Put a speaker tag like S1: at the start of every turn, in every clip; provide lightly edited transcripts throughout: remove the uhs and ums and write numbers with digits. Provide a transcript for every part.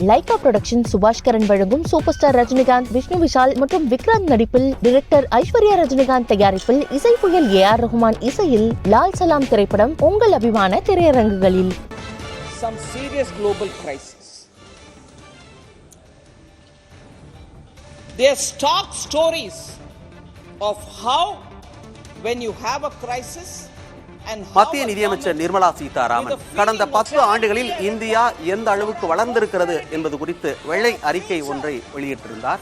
S1: Lyca production சுபாஷ் கரன் வழங்கும் super star Rajinikanth, Vishnu Vishal மற்றும் விக்ராந்த் நடிப்பில், டைரக்டர் ஐஸ்வர்யா ரஜினிகாந்த் தயாரிப்பில், இசை புயல் AR ரஹ்மான் இசையில் லால் சலாம் திரைப்படம் உங்கள் அபிமான திரையரங்குகளில்.
S2: Some serious global crisis. There are stark stories of how when you have a crisis.
S3: மத்திய நிதியமைச்சர் நிர்மலா சீதாராமன் கடந்த 10 ஆண்டுகளில் இந்தியா எந்த அளவுக்கு வளர்ந்திருக்கிறது என்பது குறித்து வெள்ளை அறிக்கை ஒன்றை வெளியிட்டிருந்தார்.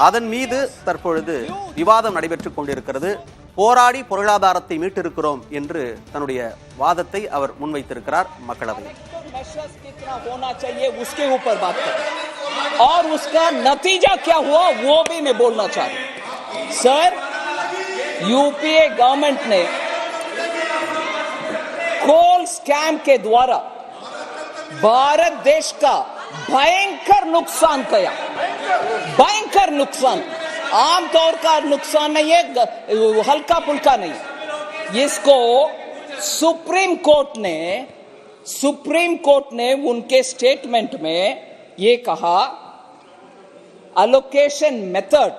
S3: அதன் மீது தற்பொழுது விவாதம் நடைபெற்றுக் கொண்டிருக்கிறது. போராடி பொருளாதாரத்தை மீட்டிருக்கிறோம் என்று தன்னுடைய வாதத்தை அவர் முன்வைத்திருக்கிறார் மக்களவையில்.
S2: और उसका नतीजा क्या हुआ वो भी मैं बोलना चाहता हूं. सर, यूपीए गवर्नमेंट ने कोल स्कैम के द्वारा भारत देश का भयंकर नुकसान किया. भयंकर नुकसान, आमतौर का नुकसान नहीं है, हल्का फुल्का नहीं. इसको सुप्रीम कोर्ट ने उनके स्टेटमेंट में ये कहा, allocation method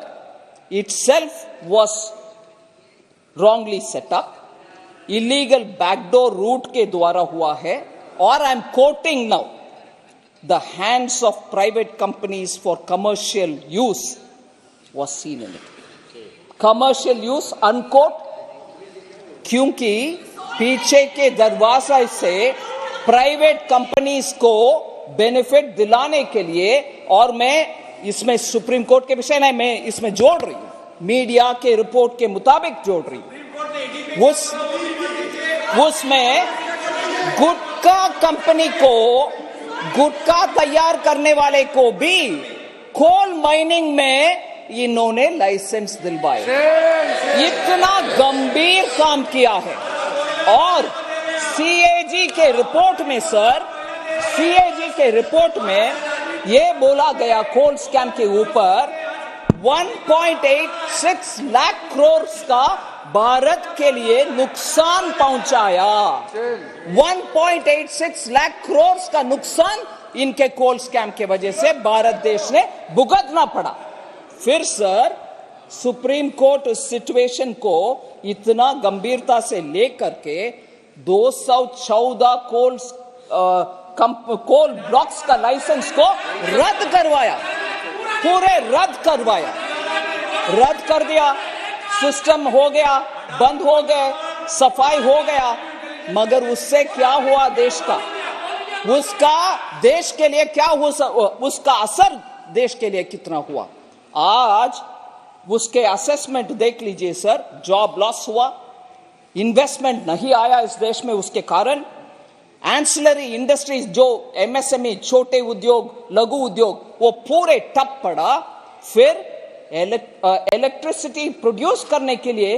S2: itself was wrongly set up, illegal backdoor route के द्वारा हुआ है, और I am quoting now, the hands of private companies for commercial use was seen in it. Commercial use unquote, क्योंकि पीछे के दरवाजा से प्राइवेट कंपनीज को बेनिफिट दिलाने के लिए, और मैं इसमें सुप्रीम कोर्ट के विषय नहीं, मैं इसमें जोड़ रही हूं, मीडिया के रिपोर्ट के मुताबिक जोड़ रही हूं. उसमें गुटखा कंपनी को, गुटखा तैयार करने वाले को भी कोल माइनिंग में इन्होंने लाइसेंस दिलवाए. इतना गंभीर काम किया है. और CAG के रिपोर्ट में सर, CAG के रिपोर्ट में यह बोला गया कोल स्कैम के ऊपर 1.86 लाख करोड़ का भारत के लिए नुकसान पहुंचाया. 1.86 लाख करोड़ का नुकसान इनके कोल स्कैम के वजह से भारत देश ने भुगतना पड़ा. फिर सर सुप्रीम कोर्ट उस सिचुएशन को इतना गंभीरता से लेकर के 214 कोल ब्लॉक्स का लाइसेंस को रद्द करवाया, पूरे रद्द कर दिया. सिस्टम हो गया, बंद हो गए, सफाई हो गया. मगर उससे क्या हुआ देश का, उसका देश के लिए क्या हुआ, उसका असर देश के लिए कितना हुआ. आज उसके असेसमेंट देख लीजिए सर. जॉब लॉस हुआ, इन्वेस्टमेंट नहीं आया इस देश में, उसके कारण एंसिलरी इंडस्ट्रीज जो MSME, छोटे उद्योग, लघु उद्योग, वो पूरे ठप पड़ा. फिर इलेक्ट्रिसिटी प्रोड्यूस करने के लिए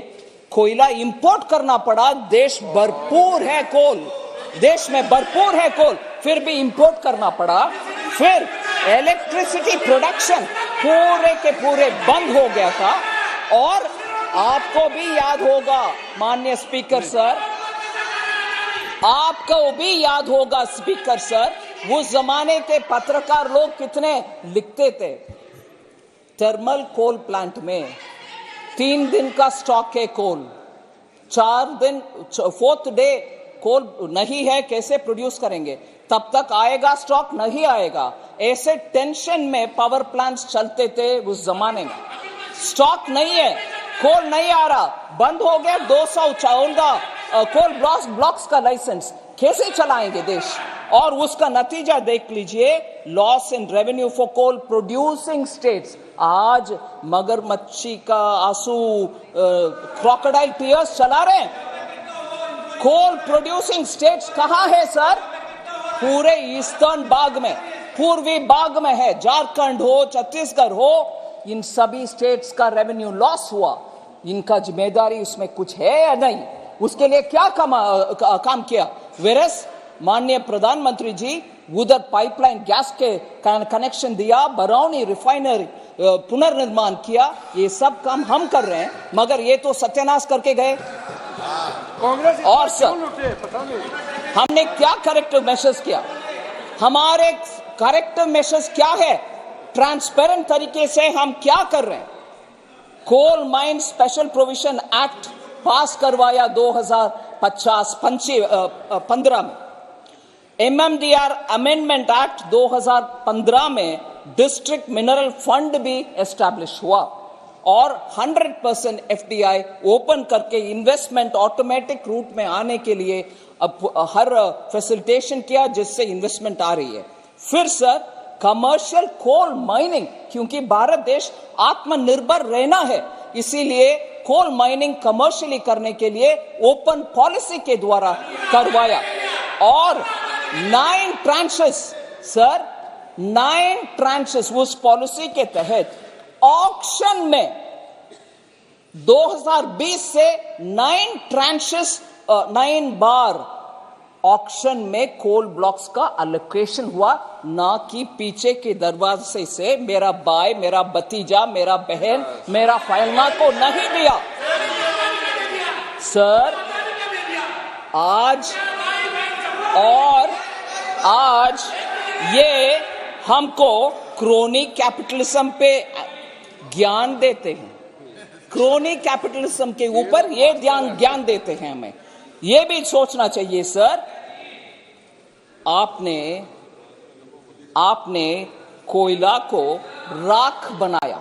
S2: कोयला इंपोर्ट करना पड़ा. देश भरपूर है कोल, देश में भरपूर है कोल, फिर भी इंपोर्ट करना पड़ा. फिर इलेक्ट्रिसिटी प्रोडक्शन पूरे के पूरे बंद हो गया था. और आपको भी याद होगा माननीय स्पीकर सर, आपको भी याद होगा स्पीकर सर, उस जमाने के पत्रकार लोग कितने लिखते थे. थर्मल कोल प्लांट में 3 दिन का स्टॉक है कोल, 4 दिन 4th डे कोल नहीं है, कैसे प्रोड्यूस करेंगे, तब तक आएगा स्टॉक, नहीं आएगा. ऐसे टेंशन में पावर प्लांट्स चलते थे उस जमाने में. स्टॉक नहीं है, कोल नहीं आ रहा, बंद हो गया. 214 कोल ब्लॉक्स का लाइसेंस कैसे चलाएंगे देश. और उसका नतीजा देख लीजिए, loss in revenue for coal producing states. आज मगरमच्छी का आंसू, क्रोकोडाइल टीयर्स चला रहे हैं. कोल प्रोड्यूसिंग स्टेट्स कहां है सर? पूरे ईस्टर्न बाग में, पूर्वी बाग में है. झारखंड हो, छत्तीसगढ़ हो, इन सभी स्टेट्स का रेवेन्यू लॉस हुआ. इनका जिम्मेदारी उसमें कुछ है या नहीं? उसके लिए क्या काम किया? वेरस माननीय प्रधानमंत्री जी उधर पाइपलाइन गैस के कनेक्शन दिया, बरौनी रिफाइनरी पुनर्निर्माण किया. ये सब काम हम कर रहे हैं, मगर ये तो सत्यानाश करके गए. और सर हमने क्या करेक्टिव मेजर्स किया? हमारे करेक्टिव मेजर्स क्या है, ट्रांसपेरेंट तरीके से हम क्या कर रहे हैं। Coal mine special provision act pass करवाया 2015 में। MMDR अमेंडमेंट एक्ट 2015 में डिस्ट्रिक्ट मिनरल फंड भी एस्टैब्लिश हुआ और 100% FDI ओपन करके इन्वेस्टमेंट ऑटोमेटिक रूट में आने के लिए अब हर फैसिलिटेशन किया, जिससे इन्वेस्टमेंट आ रही है। फिर सर कमर्शियल कोल माइनिंग, क्योंकि भारत देश आत्मनिर्भर रहना है, इसीलिए कोल माइनिंग कमर्शियली करने के लिए ओपन पॉलिसी के द्वारा करवाया और 9 ट्रांचेस सर, 9 ट्रांचेस उस पॉलिसी के तहत ऑक्शन में 2020 से 9 ट्रांचेस 9 बार ऑक्शन में कोल ब्लॉक्स का अलोकेशन हुआ, ना कि पीछे के दरवाजे से मेरा भाई, मेरा भतीजा, मेरा बहन, मेरा फैलना को नहीं दिया। सर आज ये हमको क्रोनी कैपिटलिज्म पे ज्ञान देते हैं, क्रोनी कैपिटलिज्म के ऊपर ये ज्ञान देते हैं। हमें ये भी सोचना चाहिए सर, आपने कोयला को राख बनाया,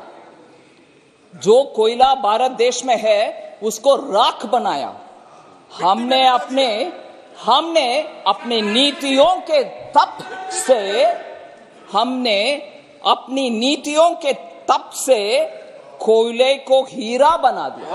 S2: जो कोयला भारत देश में है उसको राख बनाया। हमने अपने नीतियों के तप से कोयले को हीरा बना दिया।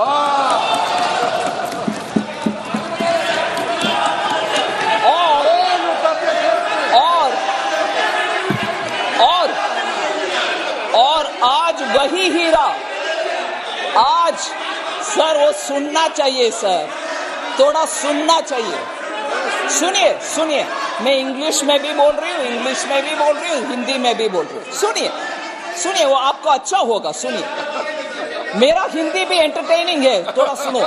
S2: और आज वही हीरा, आज सर वो सुनना चाहिए सर, थोड़ा सुनना चाहिए। सुनिए, मैं इंग्लिश में भी बोल रही हूँ, हिंदी में भी बोल रही हूँ। सुनिए, वो आपको अच्छा होगा। सुनिए, मेरा हिंदी भी एंटरटेनिंग है, थोड़ा सुनो।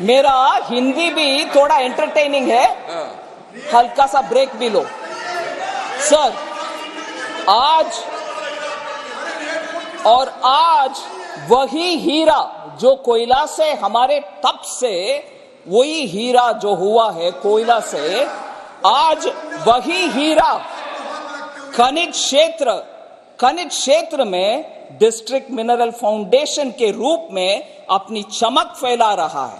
S2: मेरा हिंदी भी थोड़ा एंटरटेनिंग है, हल्का सा ब्रेक भी लो। सर आज वही हीरा जो कोयला से, हमारे तप से वही हीरा जो हुआ है कोयला से, आज वही हीरा खनिज क्षेत्र में डिस्ट्रिक्ट मिनरल फाउंडेशन के रूप में अपनी चमक फैला रहा है।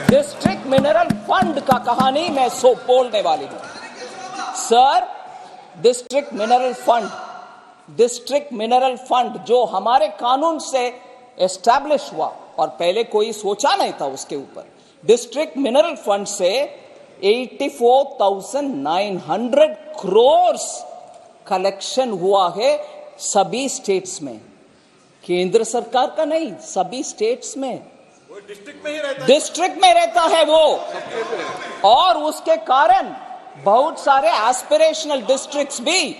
S2: डिस्ट्रिक्ट मिनरल फंड का कहानी मैं बोलने वाली हूं सर। डिस्ट्रिक्ट मिनरल फंड जो हमारे कानून से एस्टैब्लिश हुआ और पहले कोई सोचा नहीं था उसके ऊपर। डिस्ट्रिक्ट मिनरल फंड से 84,900 करोड़ कलेक्शन हुआ है सभी स्टेट्स में, केंद्र सरकार का नहीं, सभी स्टेट्स में। डिस्ट्रिक्ट में रहता है वो, और उसके कारण बहुत सारे एस्पिरेशनल डिस्ट्रिक्ट्स भी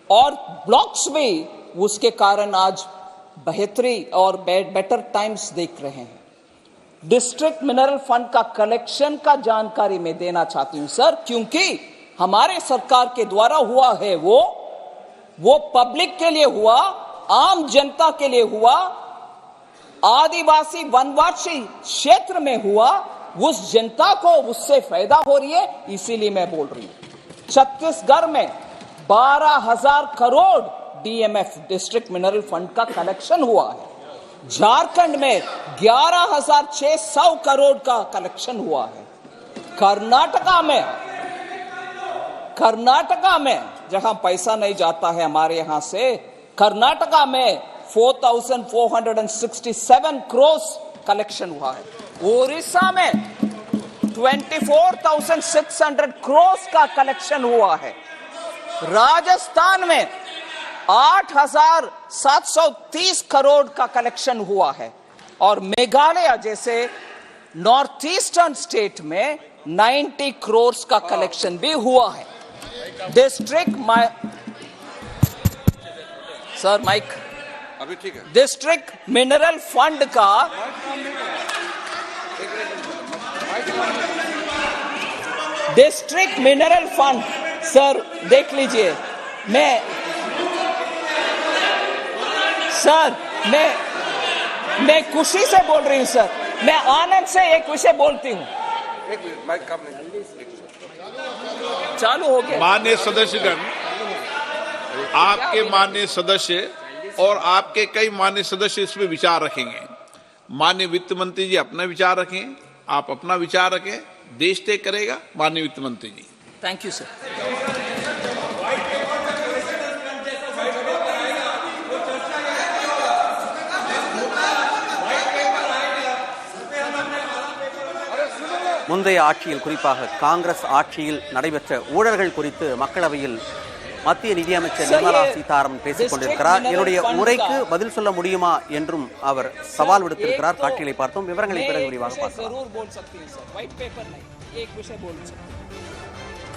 S2: और ब्लॉक्स भी उसके कारण आज बेहतरी और बेटर टाइम्स देख रहे हैं। डिस्ट्रिक्ट मिनरल फंड का कलेक्शन का जानकारी मैं देना चाहती हूं सर, क्योंकि हमारे सरकार के द्वारा हुआ है वो पब्लिक के लिए हुआ, आम जनता के लिए हुआ, आदिवासी वनवासी क्षेत्र में हुआ, उस जनता को उससे फायदा हो रही है, इसीलिए मैं बोल रही हूं। छत्तीसगढ़ में 12,000 crore DMF district mineral fund का कलेक्शन हुआ है। झारखंड में 11,600 करोड़ का कलेक्शन हुआ है। कर्नाटका में जहां पैसा नहीं जाता है हमारे यहां से, कर्नाटका में 4,467 करोड़ कलेक्शन हुआ है। ओडिशा में 24,600 करोड़ का कलेक्शन हुआ है। राजस्थान में 8,730 करोड़ का कलेक्शन हुआ है। और मेघालय जैसे नॉर्थ ईस्टर्न स्टेट में 90 करोड़ का कलेक्शन भी हुआ है। सर माइक
S4: अभी ठीक है।
S2: डिस्ट्रिक्ट मिनरल फंड का सर देख लीजिए, मैं खुशी से बोल रही हूँ सर, मैं आनंद से एक विषय बोलती हूँ। चालू हो गया।
S4: माननीय सदस्यगण, आपके माननीय सदस्य और आपके कई माननीय सदस्य इस पे विचार रखेंगे। माननीय वित्त मंत्री जी अपना विचार रखें, आप अपना विचार रखें, देश तय करेगा माननीय वित्त मंत्री जी।
S2: Thank you sir.
S3: முந்தைய ஆட்சியில், குறிப்பாக காங்கிரஸ் ஆட்சியில் நடைபெற்ற ஊழல்கள் குறித்து மக்களவையில் மத்திய நிதியமைச்சர் நிர்மலா சீதாராமன் பேசிக் கொண்டிருக்கிறார். என்னுடைய உரைக்கு பதில் சொல்ல முடியுமா என்றும் அவர் சவால் விடுத்திருக்கிறார். காட்சிகளை பார்த்தோம். விவரங்களை பிறகு விரிவாக பார்க்கலாம்.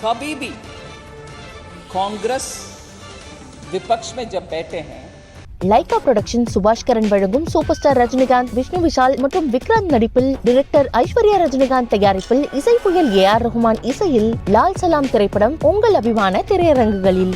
S2: कभी भी कांग्रेस विपक्ष में जब बैठे हैं,
S1: லைகா புரொடக்ஷன் சுபாஷ்கரன் வழங்கும் சூப்பர் ஸ்டார் ரஜினிகாந்த், விஷ்ணு விஷால் மற்றும் விக்ராந்த் நடிப்பில், டைரக்டர் ஐஸ்வர்யா ரஜினிகாந்த் தயாரிப்பில், இசை புயல் ஏஆர் ரஹ்மான் இசையில் லால் சலாம் திரைப்படம் உங்கள் அபிமான திரையரங்குகளில்